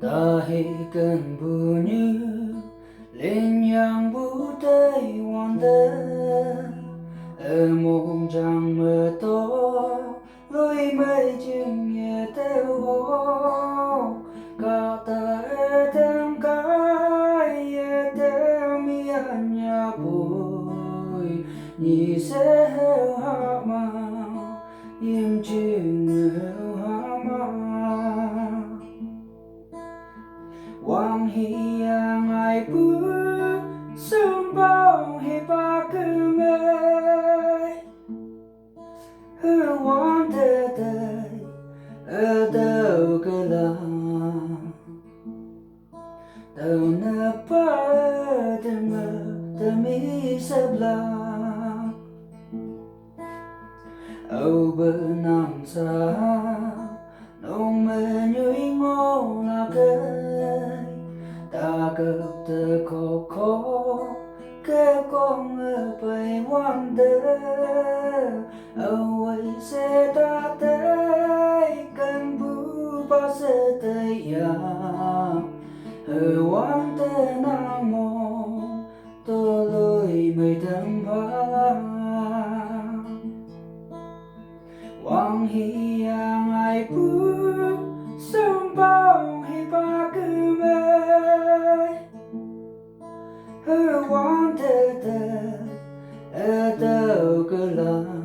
Tahikan bunyi lên yang butai wanda mong chẳng mơ to lối mây chừng nhẹ theo ho cả ta em cái theo mi nhà bồi nhị sẽ heo hạ mà im chừng heo hạ mà Wang hiang ai bước sương bao hi ba cứ mê hư quan tê tê ở đâu cơ la đâu nè ba tê mơ tê mi sắp la âu bơ nam sa nông mê nhuy ngô là cây ta gặp từ khó khó cái con ở bay quan đê âu ấy sẽ ta tới cần bu ba sẽ tới ya ở quan đê nam mô tôi lối mây thầm phá Wang hiang ai bước sương bao hi ba cứ mê hư quan tê tê ở đâu cơ la